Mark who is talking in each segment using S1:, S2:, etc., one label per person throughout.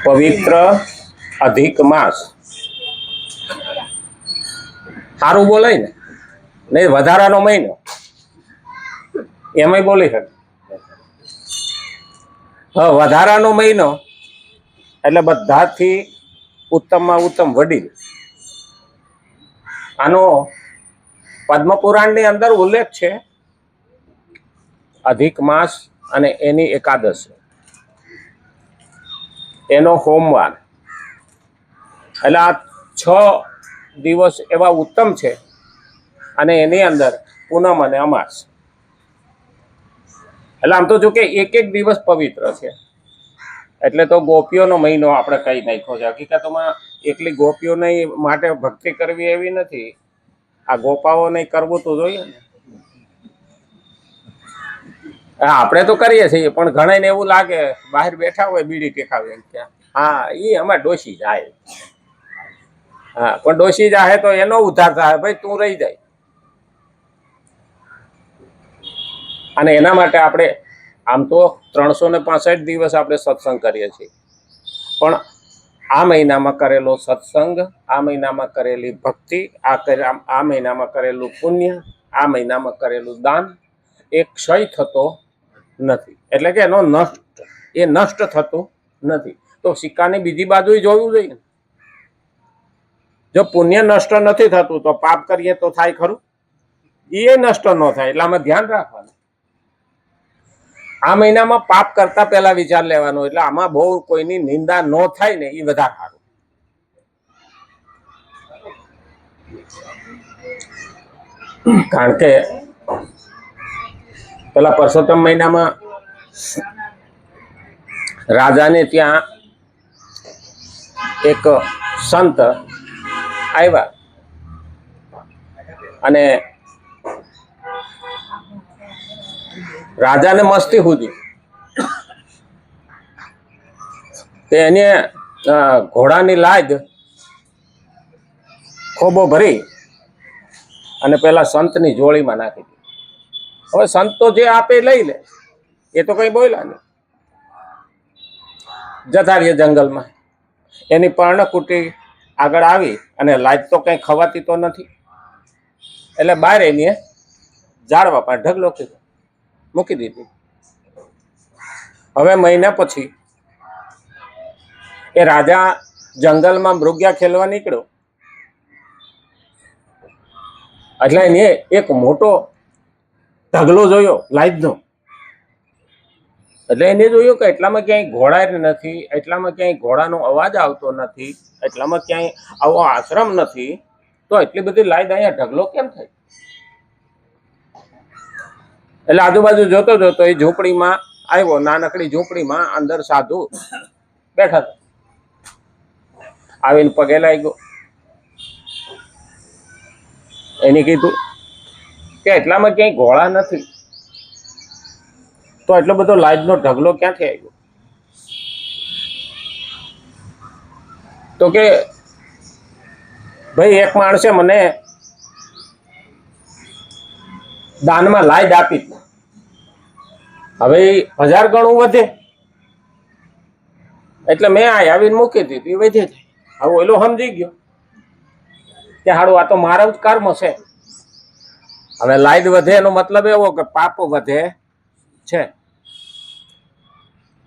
S1: પવિત્ર અધિક માસ સારું બોલાય ને, નહીં વધારાનો મહિનો એમાંય બોલી શકે. હા, વધારાનો મહિનો એટલે બધાથી ઉત્તમમાં ઉત્તમ વડીલ. આનો પદ્મપુરાણની અંદર ઉલ્લેખ છે અધિક માસ અને એની એકાદશી, એનો સોમવાર. એટલે આ 6 દિવસ એવા ઉત્તમ છે અને એની અંદર પૂનમ અને અમાસ. એટલે આમ તો જો કે એક એક દિવસ પવિત્ર છે, એટલે તો ગોપીઓનો મહિનો આપણે કઈ નાખ્યો છે. હકીકતમાં એકલી ગોપીઓને માટે ભક્તિ કરવી એવી નથી, આ ગોપાઓને કરવું તો જોઈએ ને. આપણે તો કરીએ છીએ, પણ ઘણાને એવું લાગે બહાર બેઠા હોય બીડી ટેકાવે ત્યાં, હા એ અમારે ડોશી જાય. હા, પણ ડોશી જાય તો એનો ઉદ્ધાર થાય, ભાઈ તું રહી જાય. અને એના માટે આપણે આમ તો 365 દિવસ આપણે સત્સંગ કરીએ છીએ, પણ આ મહિનામાં કરેલો સત્સંગ, આ મહિનામાં કરેલી ભક્તિ, આ મહિનામાં કરેલું પુણ્ય, આ મહિનામાં કરેલું દાન એ ક્ષય થતો નથી. એટલે કે એનો નષ્ટ થતું નથી. તો સિક્કાની બીજી બાજુ જોવું જોઈએ. જો પુણ્ય નષ્ટ નથી થતું તો પાપ કરીએ તો થાય ખરું? એ નષ્ટ ન થાય. એટલે આમાં ધ્યાન રાખવાનું. આ મહિનામાં પાપ કરતા પહેલા વિચાર લેવાનો, એટલે આમાં બહુ કોઈની નિંદા ન થાય ને એ વધારે સારું. કારણ કે પેલા પરસોત્તમ મહિનામાં રાજાને ત્યાં એક સંત આવ્યા અને રાજાને મસ્તી સુધી તે એને ઘોડાની લાજ ખોબો ભરી અને પેલા સંતની જોડીમાં નાખી દીધી. હવે સંત તો જે આપે લઈ લે, એ તો કઈ બોલ્યા નહીં. જતા રહીએ જંગલમાં. એની પર્ણકુટી આગળ આવી અને લાજ તો કઈ ખવાતી તો નથી, એટલે બહાર એની ઝાડવા પર ઢગલો કીધો, મૂકી દીધી. હવે મહિના પછી એ રાજા જંગલમાં મૃગ્યા ખેલવા નીકળ્યો, એટલે એને એક મોટો ઢગલો જોયો લાઈજનો. એટલે એને જોયું કે એટલામાં ક્યાંય ઘોડા નથી, એટલામાં ક્યાંય ઘોડાનો અવાજ આવતો નથી, એટલામાં ક્યાંય આવો આશ્રમ નથી, તો એટલી બધી લાઈજ અહીંયા ઢગલો કેમ થાય? એટલે આજુબાજુ જોતો જોતો એ ઝૂંપડીમાં આવ્યો. નાનકડી ઝૂંપડીમાં અંદર સાધુ બેઠા હતા. આવીને પગે લાગ્યો. એને કીધું કે એટલામાં ક્યાંય ઘોડા નથી, તો એટલો બધો લાજનો ઢગલો ક્યાંથી આવ્યો? તો કે ભાઈ એક માણસે મને દાનમાં લાજ આપી, હવે 1000 ગણું વધે એટલે મેં આવીને મૂકી દીધી, વધે જાય. હવે ઓલો સમજી ગયો કે હાડું આ તો મારો જ કર્મ છે. હવે લાજ વધે એનો મતલબ એવો કે પાપ વધે છે.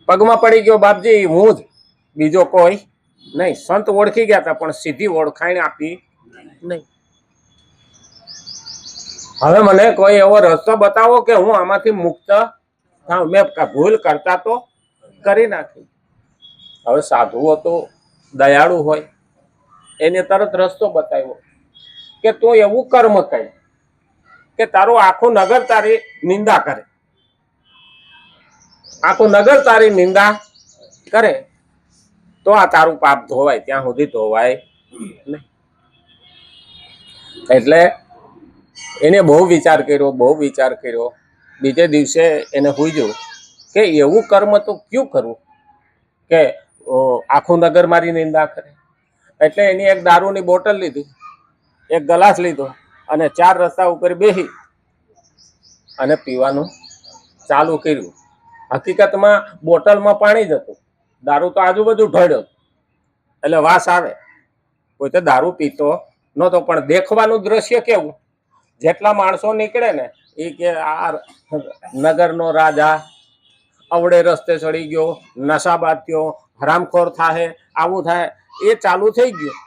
S1: પગમાં પડી ગયો બાપજી, હું જ, બીજો કોઈ નહીં. સંત ઓળખી ગયા હતા, પણ સીધી ઓળખાણ આપી નહીં. હવે મને કોઈ એવો રસ્તો બતાવો કે હું આમાંથી મુક્ત થાઉં. મેં ભૂલ કરતા તો કરી નાખી. હવે સાધુઓ તો દયાળુ હોય, એને તરત રસ્તો બતાવ્યો કે તું એવું કર્મ કર કે તારું આખું નગર તારી નિંદા કરે. આખું નગર તારી નિંદા કરે તો આ તારું પાપ ધોવાય, ત્યાં સુધી ધોવાય નહીં. એટલે એને બહુ વિચાર કર્યો. બીજે દિવસે એને પૂછ્યું કે એવું કર્મ તો ક્યું કરવું કે આખું નગર મારી નિંદા કરે? એટલે એની એક દારૂની બોટલ લીધી, એક ગ્લાસ લીધો અને 4 રસ્તા ઉપર બેસી અને પીવાનું ચાલુ કર્યું. હકીકતમાં બોટલમાં પાણી જ હતું, દારૂ તો આજુબાજુ ઢળ્યો એટલે વાસ આવે. કોઈ તો દારૂ પીતો નહોતો, પણ દેખવાનું દ્રશ્ય કેવું, જેટલા માણસો નીકળે ને એ કે આ નગરનો રાજા અવળે રસ્તે ચડી ગયો, નશાબાદ થયો, હરામખોર થાય, આવું થાય, એ ચાલુ થઈ ગયું.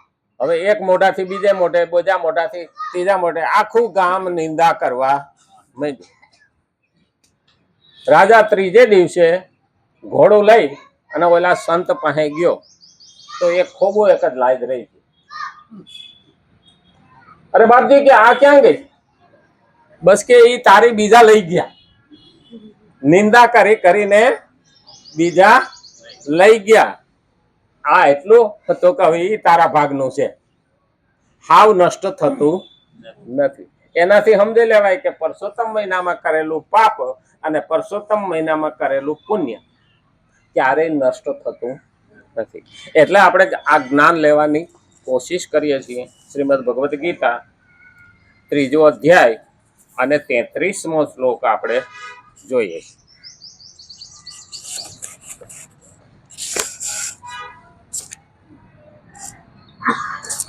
S1: હવે એક મોઢાથી બીજે મોઢે, બીજા મોઢાથી ત્રીજા મોઢે આખું ગામ નિંદા કરવા માંડ્યું. રાજા ત્રીજે દિવસે ઘોડું લઈ અને ઓલા સંત પાસે ગયો તો એ ખોબો એક જ લાઈદ રહી ગઈ. અરે બાપજી કે આ ક્યાં ગઈ? બસ કે એ તારી બીજા લઈ ગયા, નિંદા કરી કરીને બીજા લઈ ગયા. આ એટલું તો કે હવે એ તારા ભાગનું છે, હાવ નષ્ટ થતું નથી. એનાથી સમજી લેવાય કે પરસોત્તમ મહિનામાં કરેલું પાપ અને પરસોત્તમ મહિનામાં કરેલું પુણ્ય ક્યારેય નષ્ટ થતું નથી. એટલે આપણે આ જ્ઞાન લેવાની કોશિશ કરીએ છીએ. શ્રીમદ ભગવદ્ ગીતા 3જો અધ્યાય અને 33મો શ્લોક આપણે જોઈએ.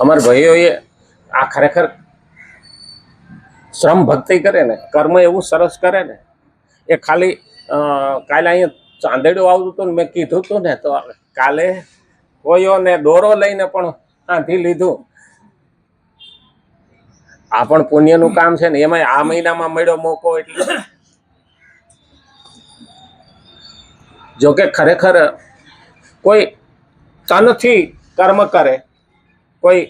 S1: અમારા ભાઈઓએ આ ખરેખર શ્રમ ભક્તિ કરે ને, કર્મ એવું સરસ કરે ને, એ ખાલી કાલે અહીંયા ચાંદેડું આવતું હતું ને મેં કીધું હતું ને, તો કાલે કોઈઓને દોરો લઈને પણ આંધી લીધું. આ પણ પુણ્યનું કામ છે ને, એમાં આ મહિનામાં મળ્યો મોકો એટલે. જોકે ખરેખર કોઈ તનથી કર્મ કરે, કોઈ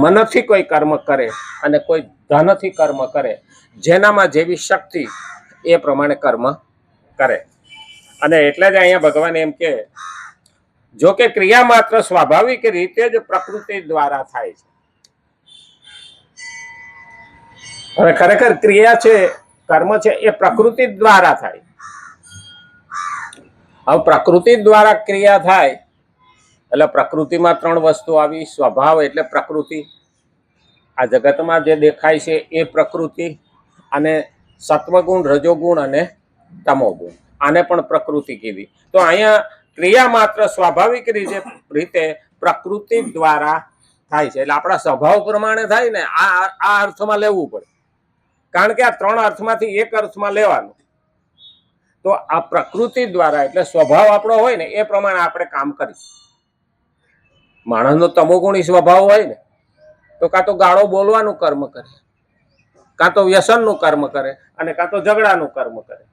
S1: મનથી કોઈ કર્મ કરે અને કોઈ ધનથી કર્મ કરે, જેનામાં જેવી શક્તિ એ પ્રમાણે કર્મ કરે. અને એટલે જ અહીંયા ભગવાન એમ કે જો કે ક્રિયા માત્ર સ્વાભાવિક રીતે જ પ્રકૃતિ દ્વારા થાય છે. હવે ખરેખર ક્રિયા છે, કર્મ છે, એ પ્રકૃતિ દ્વારા થાય. હવે પ્રકૃતિ દ્વારા ક્રિયા થાય એટલે પ્રકૃતિમાં 3 વસ્તુ આવી. સ્વભાવ એટલે પ્રકૃતિ, આ જગતમાં જે દેખાય છે એ પ્રકૃતિ, અને સત્વગુણ, રજોગુણ અને તમોગુણ, આને પણ પ્રકૃતિ કીધી. તો અહીંયા ક્રિયા માત્ર સ્વાભાવિક રીતે પ્રકૃતિ દ્વારા થાય છે. એટલે આપણા સ્વભાવ પ્રમાણે થાય ને, આ અર્થમાં લેવું પડે. કારણ કે આ 3 અર્થમાંથી એક અર્થમાં લેવાનું. તો આ પ્રકૃતિ દ્વારા એટલે સ્વભાવ આપણો હોય ને એ પ્રમાણે આપણે કામ કરીશું. માણસનો તમોગુણી સ્વભાવ હોય ને તો કાં તો ગાળો બોલવાનું કર્મ કરે, કાં તો વ્યસનનું કર્મ કરે, અને કાં તો ઝઘડાનું કર્મ કરે.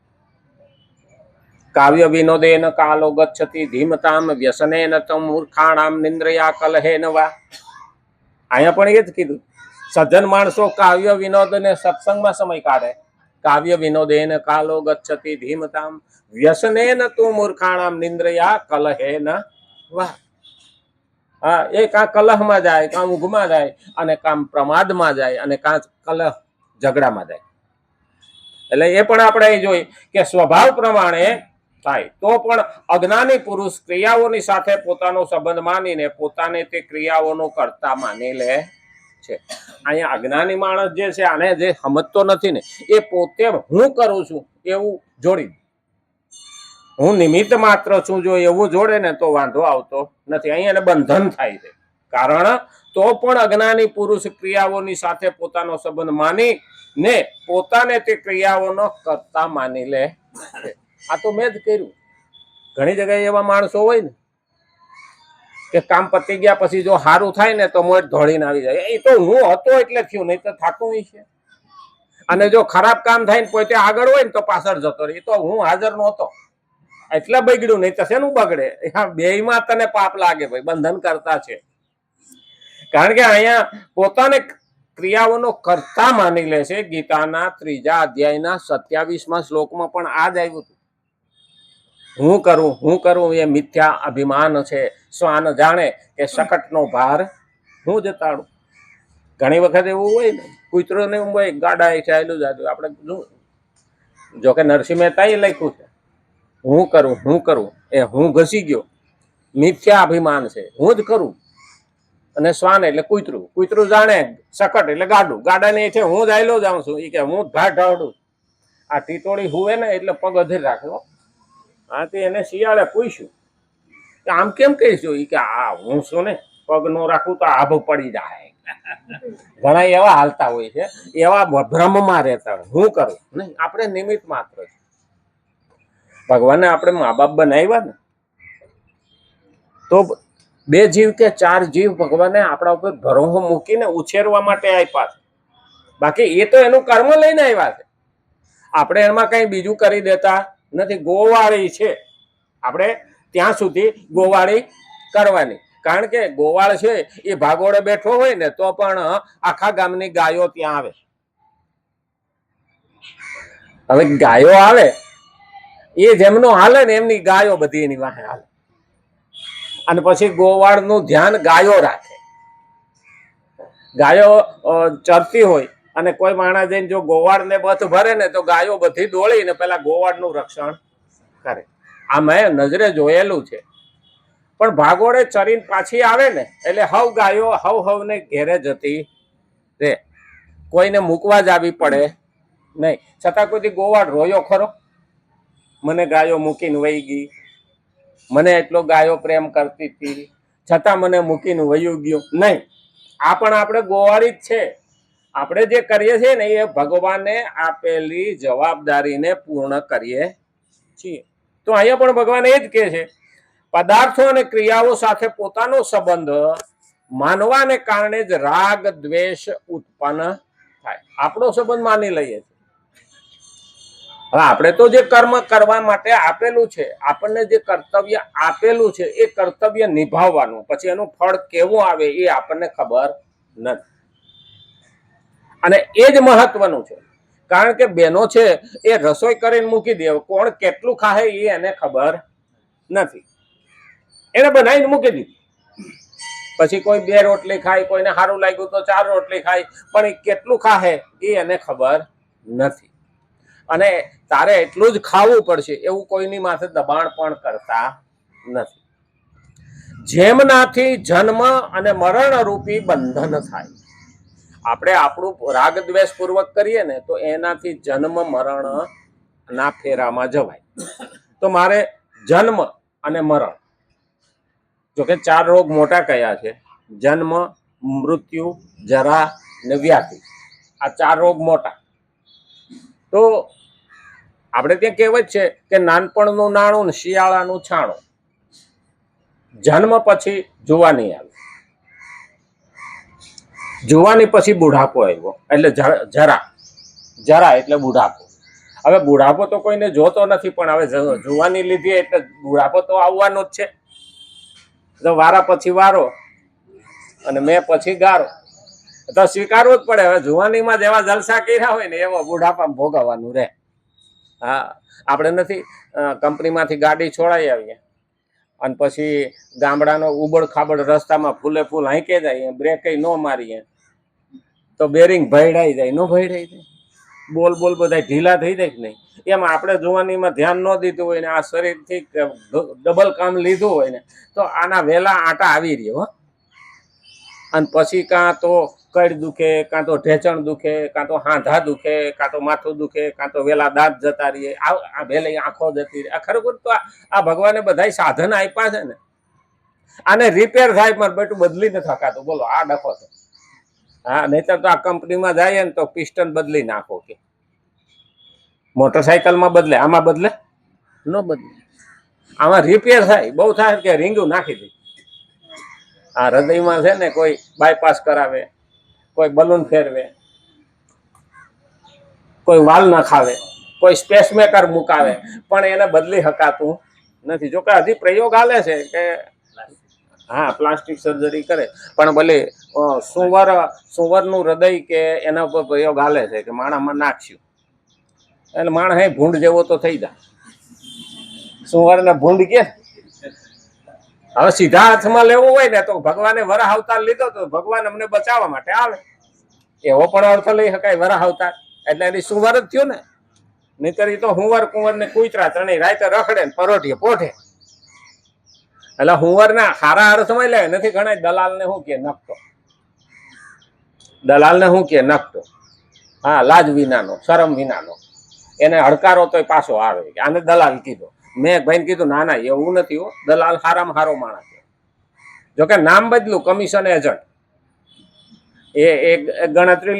S1: કાવ્ય વિનોદેન કાલો ગચ્છતિ ધીમતામ વ્યસનેન તમ મૂર્ખાણામ નિંદ્રયા કલહેન વા. અહીંયા પણ એ જ કીધું. સજ્જન માણસો કાવ્ય વિનોદ ને સત્સંગમાં સમય કાઢે. કાવ્ય વિનોદેન કાલો ગચ્છતિ ધીમતામ વ્યસનેન તું મૂર્ખાણામ નિંદ્રયા કલહેન વા. હા, એ કાં કલહમાં જાય, કાં ઊંઘમાં જાય, અને કાં પ્રમાદમાં જાય, અને કાં કલહ ઝઘડામાં જાય. એટલે એ પણ આપણે અહીં જોઈએ કે સ્વભાવ પ્રમાણે થાય. તો પણ અજ્ઞાની પુરુષ ક્રિયાઓની સાથે પોતાનો સંબંધ માનીને પોતાને તે ક્રિયાઓનો કરતા માની લે છે. અહીંયા અજ્ઞાની માણસ જે છે, આને જે સમજતો નથી ને, એ પોતે હું કરું છું એવું જોડી, હું નિમિત્ત માત્ર છું જો એવું જોડે ને તો વાંધો આવતો નથી. અહીંયા એને બંધન થાય છે. કારણ તો પણ અજ્ઞાની પુરુષ ક્રિયાઓની સાથે પોતાનો સંબંધ માની ને પોતાને તે ક્રિયાઓનો કરતા માની લે છે. આ તો મેં જ કર્યું. ઘણી જગ્યાએ એવા માણસો હોય ને કે કામ પતી ગયા પછી જો સારું થાય ને તો મોઢ ધોળીને આવી જાય, એ તો હું હતો એટલે થયું, નહીં તો થતું છે. અને જો ખરાબ કામ થાય ને પોતે આગળ હોય ને તો પાછળ જતો રહે, તો હું હાજર નહોતો એટલે બગડ્યું, નહીં તો શેનું બગડે? બેયમાં તને પાપ લાગે ભાઈ, બંધન કરતા છે. કારણ કે અહીંયા પોતાને ક્રિયાઓનો કરતા માની લે છે. ગીતાના 3જા અધ્યાયના 27મા શ્લોકમાં પણ આ જ આવ્યું હતું. હું કરું એ મિથ્યા અભિમાન છે. શ્વાન જાણે કે શકટનો ભાર હું જતાડું. ઘણી વખત એવું હોય ને, કૂતરોને એવું હોય, ગાડા એ ચાલ્યું જાતું. આપણે જોકે નરસિંહ મહેતા એ લખ્યું છે, હું કરું એ હું ઘસી ગયો, મિથ્યા અભિમાન છે, હું જ કરું. અને શ્વાન એટલે કૂતરું જાણે શકટ એટલે ગાડું, ગાડાને છે હું જ આયલો જાઉં છું, એ કે હું જ ભાટ ઢાળું. આ ટીટોળી હુવે ને એટલે પગ અધીર રાખે. હા, તે એને શિયાળે પૂછ્યું આમ કેમ કહીશું કે આ હું શું ને પગ નો રાખું તો આભ પડી જાય. ઘણા એવા હાલતા હોય છે, એવા ભ્રમમાં રહેતા હોય. હું કરું નહીં, આપણે નિમિત્ત માત્ર છે. ભગવાને આપણે મા બાપ બનાવ્યા ને તો 2 જીવ કે 4 જીવ ભગવાને આપણા ઉપર ભરોસો મૂકીને ઉછેરવા માટે આપ્યા છે. બાકી એ તો એનું કર્મ લઈને આવ્યા છે. આપણે એમાં કઈ બીજું કરી દેતા નથી. ગોવાળી છે, આપણે ત્યાં સુધી ગોવાળી કરવાની. કારણ કે ગોવાળ છે એ ભાગોળે બેઠો હોય ને તો પણ આખા ગામની ગાયો ત્યાં આવે. હવે ગાયો આવે એ જેમનો હાલે ને એમની ગાયો બધી એની વાહે હાલે. અને પછી ગોવાળનું ધ્યાન ગાયો રાખે. ગાયો ચરતી હોય અને કોઈ માણસ જઈને જો ગોવાળને બથ ભરે ને તો ગાયો બધી દોડીને પેલા ગોવાળનું રક્ષણ કરે. આ મેં નજરે જોયેલું છે. પણ ભાગોળે ચરીને પાછી આવે ને એટલે હવ ગાયો હવને ઘેરે જતી રે. કોઈને મૂકવા જ આવી પડે નહીં. છતાં કોઈ ગોવાળ રોયો ખરો? મને ગાયો મૂકીને વહી ગઈ, મને એટલો ગાયો પ્રેમ કરતી હતી, છતાં મને મૂકીને વયું ગયું નહીં. આ પણ આપણે ગોવાળી જ છે. આપણે જે કરીએ છીએ ને એ ભગવાને આપેલી જવાબદારીને પૂર્ણ કરીએ છીએ. તો અહીંયા પણ ભગવાન એ જ કહે છે, પદાર્થો અને ક્રિયાઓ સાથે પોતાનો સંબંધ માનવાને કારણે જ રાગ દ્વેષ ઉત્પન્ન થાય. આપણો સંબંધ માની લઈએ છીએ. હવે આપણે તો જે કર્મ કરવા માટે આપેલું છે, આપણને જે કર્તવ્ય આપેલું છે એ કર્તવ્ય નિભાવવાનું. પછી એનું ફળ કેવું આવે એ આપણને ખબર નથી. અને એ જ મહત્વનું છે. કારણ કે બહેનો છે એ રસોઈ કરીને મૂકી દે, કોણ કેટલું ખાય એ એને ખબર નથી. એને બનાવીને મૂકી દીધી. પછી કોઈ 2 રોટલી ખાય, કોઈને સારું લાગ્યું તો 4 રોટલી ખાય, પણ એ કેટલું ખાય એ એને ખબર નથી. અને તારે એટલું જ ખાવું પડશે એવું કોઈની માથે દબાણ પણ કરતા નથી. જેમનાથી જન્મ અને મરણ રૂપી બંધન થાય. આપણે આપણું રાગ દ્વેષ પૂર્વક કરીએ ને તો એનાથી જન્મ મરણ ના ફેરામાં જવાય. તો મારે જન્મ અને મરણ, જોકે 4 રોગ મોટા કયા છે, જન્મ, મૃત્યુ, જરા ને વ્યાધિ. આ 4 રોગ મોટા. તો આપણે ત્યાં કહેવત છે કે નાનપણનું નાણું ને શિયાળાનું છાણું. જન્મ પછી જુવાની આવે, જુવાની પછી બુઢાપો આવ્યો એટલે જરા એટલે બુઢાપો. હવે બુઢાપો તો કોઈને જોતો નથી, પણ હવે જુવાની લીધી એટલે બુઢાપો તો આવવાનો જ છે. તો વારા પછી વારો અને મેં પછી ગારો તો સ્વીકારવું જ પડે. હવે જુવાનીમાં જેવા જલસા કર્યા હોય ને એવો બુઢાપામાં ભોગવવાનું રહે. હા, આપણે નથી કંપનીમાંથી ગાડી છોડાઈ આવીએ અને પછી ગામડાનો ઉબડ ખાબડ રસ્તામાં ફૂલે ફૂલ હાંકે જાય, બ્રેક ન મારીએ તો બેરિંગ ભયડાઈ જાય. ન ભયડાઈ જાય, બોલ બધા ઢીલા થઈ જાય કે નહીં. એમ આપણે જુવાનીમાં ધ્યાન ન દીધું હોય ને આ શરીરથી ડબલ કામ લીધું હોય ને તો આના વહેલા આટા આવી રહ્યો. અને પછી કાં તો કડ દુખે, કાં તો ઢેચણ દુખે, કાં તો હાંધા દુખે, કાં તો માથું દુખે, કાં તો વેલા દાંત જતા રહીએ, આ વહેલી આંખો જતી રહે. ખરેખર તો આ ભગવાને બધા સાધન આપ્યા છે ને, આને રિપેર થાય પણ બેટું બદલી નથી શકાતું. બોલો, આ ડખો છે. હા, નહીતર તો આ કંપનીમાં જાય ને તો પિસ્ટન બદલી નાખો કે મોટરસાયકલમાં બદલે, આમાં બદલે ન બદલે. આમાં રિપેર થાય, બહુ થાય કે રીંગું નાખી દે. આ હૃદયમાં છે ને કોઈ બાયપાસ કરાવે, કોઈ બલૂન ફેરવે, કોઈ વાલ નખાવે, કોઈ સ્પેસમેકર મુકાવે, પણ એને બદલી શકાતું નથી. જોકે હજી પ્રયોગ હાલે છે કે હા પ્લાસ્ટિક સર્જરી કરે, પણ ભલે સુવરનું હૃદય કે એના ઉપર પ્રયોગ હાલે છે કે માણામાં નાખ્યું એટલે માણસ હે ભૂંડ જેવો તો થઈ જાય. સુવરને ભૂંડ કે હવે સીધા હાથમાં લેવું હોય ને તો ભગવાને વરાહ અવતાર લીધો તો ભગવાન અમને બચાવવા માટે આવે, એવો પણ અર્થ લઈ શકાય. વરાહ અવતાર એટલે એની સુવર જ થયું ને. નહીતર એ તો હુંવર કુંવર ને કુતરા ત્રણેય રાતે રખડે ને પરોઠીએ પોઠે. એટલે હુંવર ના સારા અર્થમાં લે નથી. ઘણા દલાલ ને શું કે નકતો, દલાલ ને શું કે નકતો. હા, લાજ વિનાનો, શરમ વિનાનો. એને હડકારો તો પાછો આવે, આને દલાલ કીધો. મેં ભાઈને કીધું ના ના એવું નથી હો, દલાલ હારામાં હારો માણસ છે. જોકે નામ બદલું, કમિશન એજન્ટ એ ગણતરી